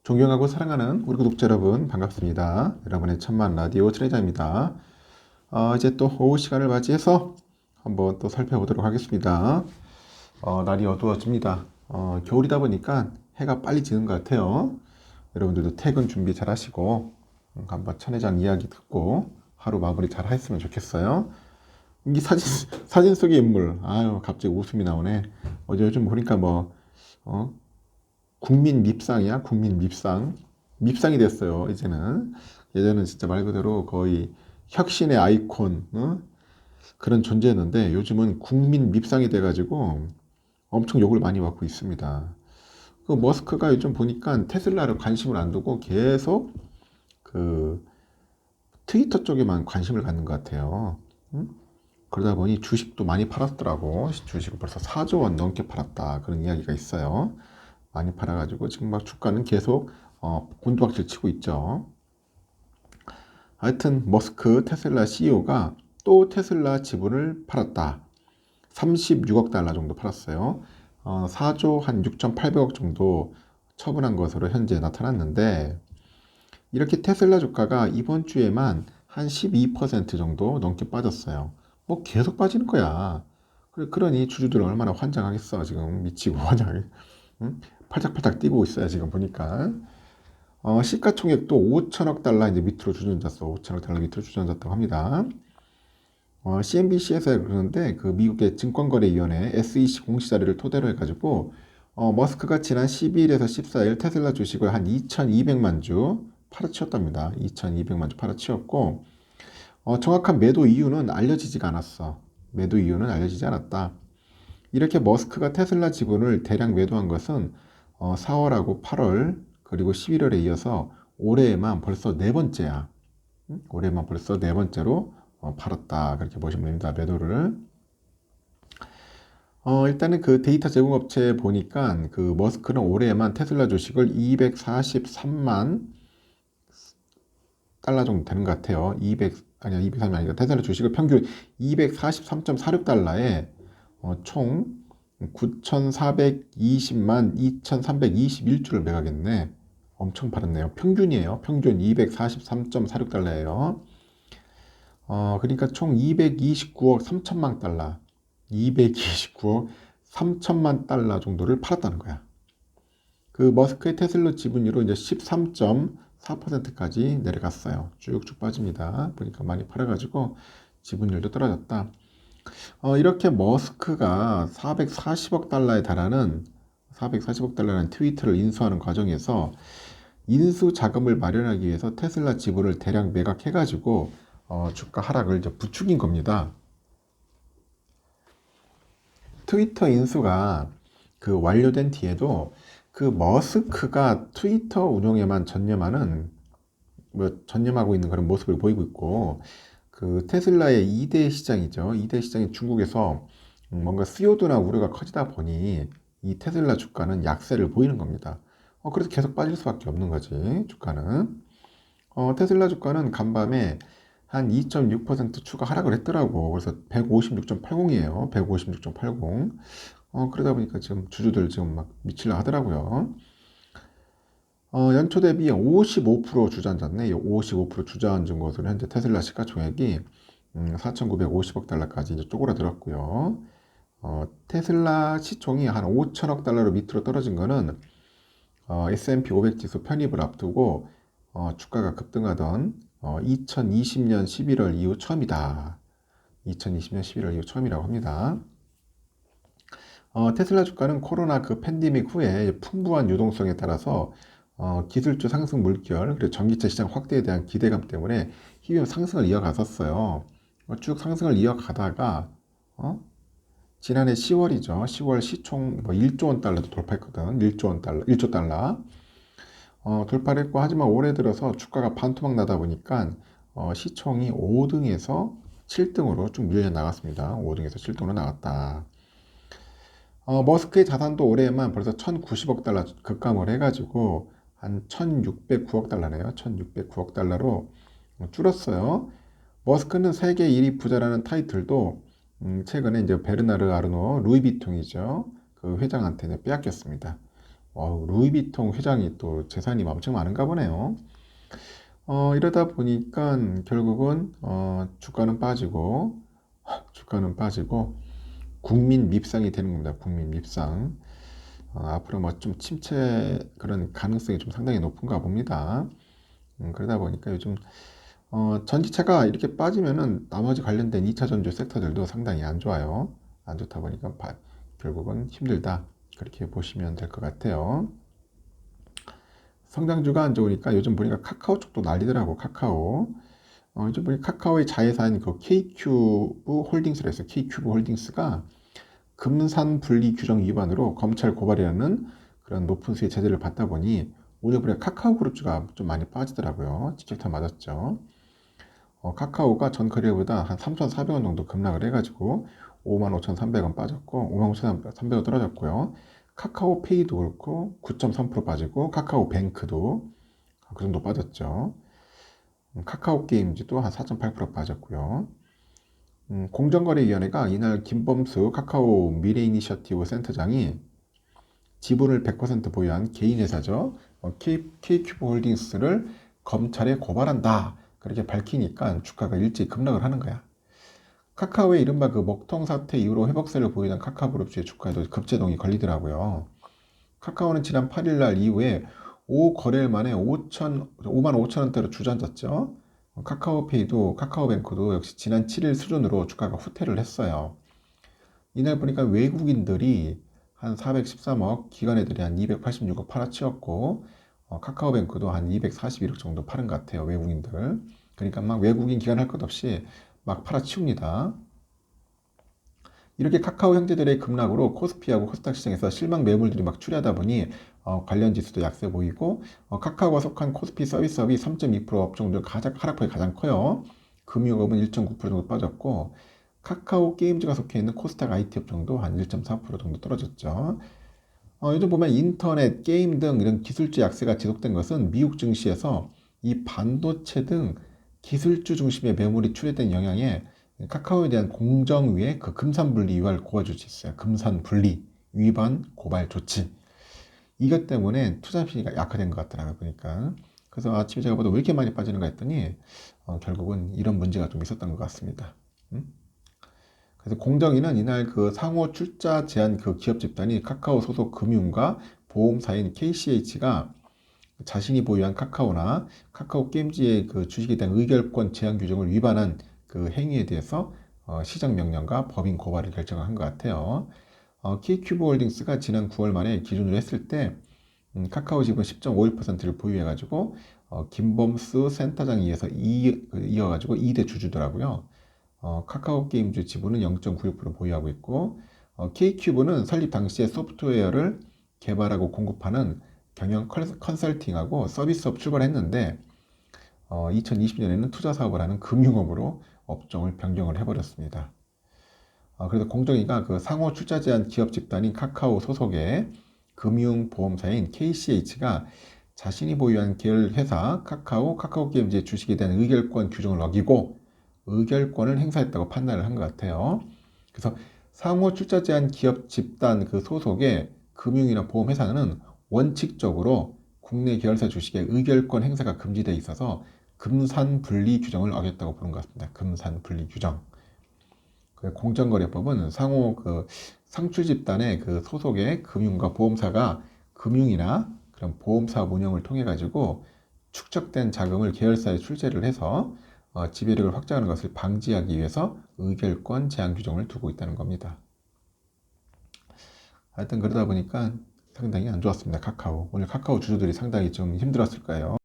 존경하고 사랑하는 우리 구독자 여러분 반갑습니다. 여러분의 천만 라디오 트레저입니다. 이제 또 오후 시간을 맞이해서 한번 또 살펴보도록 하겠습니다. 날이 어두워집니다. 겨울이다 보니까 해가 빨리 지는 것 같아요. 여러분들도 퇴근 준비 잘 하시고 한번 천회장 이야기 듣고 하루 마무리 잘 했으면 좋겠어요. 이 사진 속의 인물, 아유 갑자기 웃음이 나오네. 어제 요즘 보니까 국민 밉상이야, 국민 밉상. 밉상이 됐어요, 이제는. 예전엔 진짜 말 그대로 거의 혁신의 아이콘, 그런 존재였는데 요즘은 국민 밉상이 돼가지고 엄청 욕을 많이 받고 있습니다. 그 머스크가 요즘 보니까 테슬라를 관심을 안 두고 계속 그 트위터 쪽에만 관심을 갖는 것 같아요. 그러다 보니 주식도 많이 팔았더라고. 주식을 벌써 4조 원 넘게 팔았다. 그런 이야기가 있어요. 많이 팔아가지고 지금 막 주가는 계속 곤두박질 치고 있죠. 하여튼 머스크 테슬라 CEO가 또 테슬라 지분을 팔았다. 36억 달러 정도 팔았어요. 4조 한 6,800억 정도 처분한 것으로 현재 나타났는데 이렇게 테슬라 주가가 이번 주에만 한 12% 정도 넘게 빠졌어요. 뭐 계속 빠지는 거야. 그러니 주주들 얼마나 환장하겠어. 지금 미치고 환장하겠어. 응? 팔짝팔짝 뛰고 있어요. 지금 보니까. 시가총액도 5천억 달러 이제 밑으로 주저앉았어. 5천억 달러 밑으로 주저앉았다고 합니다. CNBC에서 그러는데 그 미국의 증권거래위원회 SEC 공시 자료를 토대로 해가지고 머스크가 지난 12일에서 14일 테슬라 주식을 한 2,200만 주 팔아치웠답니다. 2,200만 주 팔아치웠고 정확한 매도 이유는 알려지지가 않았어. 매도 이유는 알려지지 않았다. 이렇게 머스크가 테슬라 지분을 대량 매도한 것은 4월하고 8월 그리고 11월에 이어서 올해에만 벌써 네 번째야. 올해만 벌써 네 번째로 팔았다. 그렇게 보시면 됩니다. 매도를. 일단은 그 데이터 제공업체 보니까 그 머스크는 올해에만 테슬라 주식을 243만 달러 정도 되는 것 같아요. 203이 아니라 테슬라 주식을 평균 243.46달러에 총 9,420만 2,321주를 매각했네. 엄청 팔았네요. 평균이에요. 평균 243.46달러예요. 그러니까 총 229억 3천만 달러, 229억 3천만 달러 정도를 팔았다는 거야. 그 머스크의 테슬라 지분율은 이제 13.4%까지 내려갔어요. 쭉쭉 빠집니다. 보니까 많이 팔아가지고 지분율도 떨어졌다. 이렇게 머스크가 440억 달러에 달하는 440억 달러라는 트위터를 인수하는 과정에서 인수 자금을 마련하기 위해서 테슬라 지분을 대량 매각해가지고 주가 하락을 이제 부추긴 겁니다. 트위터 인수가 그 완료된 뒤에도 그 머스크가 트위터 운용에만 전념하고 있는 그런 모습을 보이고 있고 그 테슬라의 2대 시장이죠. 2대 시장이 중국에서 뭔가 수요도나 우려가 커지다 보니 이 테슬라 주가는 약세를 보이는 겁니다. 그래서 계속 빠질 수밖에 없는 거지, 주가는. 테슬라 주가는 간밤에 한 2.6% 추가 하락을 했더라고. 그래서 156.80이에요. 156.80. 그러다 보니까 지금 주주들 지금 막 미칠라 하더라고요. 연초 대비 55% 주저앉았네. 55% 주저앉은 것으로 현재 테슬라 시가총액이 4,950억 달러까지 이제 쪼그라들었고요. 테슬라 시총이 한 5천억 달러로 밑으로 떨어진 거는 S&P 500 지수 편입을 앞두고 주가가 급등하던 2020년 11월 이후 처음이다. 2020년 11월 이후 처음이라고 합니다. 테슬라 주가는 코로나 그 팬데믹 후에 풍부한 유동성에 따라서 기술주 상승 물결 그리고 전기차 시장 확대에 대한 기대감 때문에 희귀 상승을 이어갔었어요. 쭉 상승을 이어가다가 지난해 10월이죠. 10월 시총 1조 원 달러도 돌파했거든. 1조 원 달러, 1조 달러. 돌파를 했고 하지만 올해 들어서 주가가 반토막 나다 보니까 시총이 5등에서 7등으로 쭉 밀려 나갔습니다. 5등에서 7등으로 나갔다. 머스크의 자산도 올해에만 벌써 1,090억 달러 급감을 해가지고 한 1,609억 달러네요. 1,609억 달러로 줄었어요. 머스크는 세계 1위 부자라는 타이틀도 최근에 이제 베르나르 아르노 루이비통이죠. 그 회장한테 빼앗겼습니다. 루이비통 회장이 또 재산이 엄청 많은가 보네요. 이러다 보니까 결국은 주가는 빠지고 국민 밉상이 되는 겁니다. 국민 밉상. 앞으로 뭐 좀 침체 그런 가능성이 좀 상당히 높은가 봅니다. 그러다 보니까 요즘 전기차가 이렇게 빠지면은 나머지 관련된 2차 전지 섹터들도 상당히 안 좋아요. 안 좋다 보니까 결국은 힘들다. 그렇게 보시면 될 것 같아요. 성장주가 안 좋으니까 요즘 보니까 카카오 쪽도 난리더라고. 카카오. 요즘 보니까 카카오의 자회사인 그 K큐브 홀딩스라 해서 K큐브 홀딩스가 금산 분리 규정 위반으로 검찰 고발이라는 그런 높은 수의 제재를 받다 보니 오늘 보니까 카카오 그룹주가 좀 많이 빠지더라고요. 직격탄 맞았죠. 카카오가 전 거래보다 한 3,400원 정도 급락을 해가지고 55,300원 빠졌고 55,300원 떨어졌고요. 카카오페이도 그렇고 9.3% 빠지고 카카오뱅크도 그 정도 빠졌죠. 카카오게임즈도 한 4.8% 빠졌고요. 공정거래위원회가 이날 김범수 카카오 미래이니셔티브 센터장이 지분을 100% 보유한 개인회사죠. K큐브 홀딩스를 검찰에 고발한다. 그렇게 밝히니까 주가가 일찍 급락을 하는 거야. 카카오의 이른바 그 먹통 사태 이후로 회복세를 보이던 카카오그룹주의 주가에도 급제동이 걸리더라고요. 카카오는 지난 8일 날 이후에 5거래일 만에 5만 5천 원대로 주저앉았죠. 카카오페이도 카카오뱅크도 역시 지난 7일 수준으로 주가가 후퇴를 했어요. 이날 보니까 외국인들이 한 413억, 기관 애들이 한 286억 팔아치웠고 카카오뱅크도 한 241억 정도 파는 것 같아요. 외국인들. 그러니까 막 외국인 기관 할 것 없이 막 팔아치웁니다. 이렇게 카카오 형제들의 급락으로 코스피하고 코스닥 시장에서 실망 매물들이 막 출하다 보니 관련 지수도 약세 보이고 카카오가 속한 코스피 서비스업이 3.2% 업종들 하락폭이 가장 커요. 금융업은 1.9% 정도 빠졌고 카카오 게임즈가 속해 있는 코스닥 IT 업종도 한 1.4% 정도 떨어졌죠. 요즘 보면 인터넷, 게임 등 이런 기술주 약세가 지속된 것은 미국 증시에서 이 반도체 등 기술주 중심의 매물이 출회된 영향에 카카오에 대한 공정위의 그 금산분리 위반 고발 조치 있어요. 금산분리 위반 고발 조치. 이것 때문에 투자 심리가 약화된 것 같더라고요. 보니까. 그래서 아침에 제가 보다 왜 이렇게 많이 빠지는가 했더니 결국은 이런 문제가 좀 있었던 것 같습니다. 그래서 공정위는 이날 그 상호 출자 제한 그 기업 집단이 카카오 소속 금융과 보험사인 KCH가 자신이 보유한 카카오나 카카오 게임즈의 그 주식에 대한 의결권 제한 규정을 위반한 그 행위에 대해서 시정 명령과 법인 고발을 결정한 것 같아요. K큐브 홀딩스가 지난 9월 말에 기준으로 했을 때 카카오 지분 10.51%를 보유해가지고 김범수 센터장에 의해서 이어가지고 2대 주주더라고요. 카카오 게임즈 지분은 0.96% 보유하고 있고 K큐브는 설립 당시에 소프트웨어를 개발하고 공급하는 경영 컨설팅하고 서비스업 출발했는데 2020년에는 투자 사업을 하는 금융업으로 업종을 변경을 해버렸습니다. 그래서 공정위가 그 상호 출자 제한 기업 집단인 카카오 소속의 금융보험사인 KCH가 자신이 보유한 계열 회사 카카오 게임즈의 주식에 대한 의결권 규정을 어기고 의결권을 행사했다고 판단을 한 것 같아요. 그래서 상호 출자 제한 기업 집단 그 소속의 금융이나 보험회사는 원칙적으로 국내 계열사 주식의 의결권 행사가 금지되어 있어서 금산분리 규정을 어겼다고 보는 것 같습니다. 금산분리 규정. 공정거래법은 상호 그 상출 집단의 그 소속의 금융과 보험사가 금융이나 그런 보험사업 운영을 통해 가지고 축적된 자금을 계열사에 출재를 해서 지배력을 확장하는 것을 방지하기 위해서 의결권 제한 규정을 두고 있다는 겁니다. 하여튼 그러다 보니까 상당히 안 좋았습니다. 카카오. 오늘 카카오 주주들이 상당히 좀 힘들었을 거예요.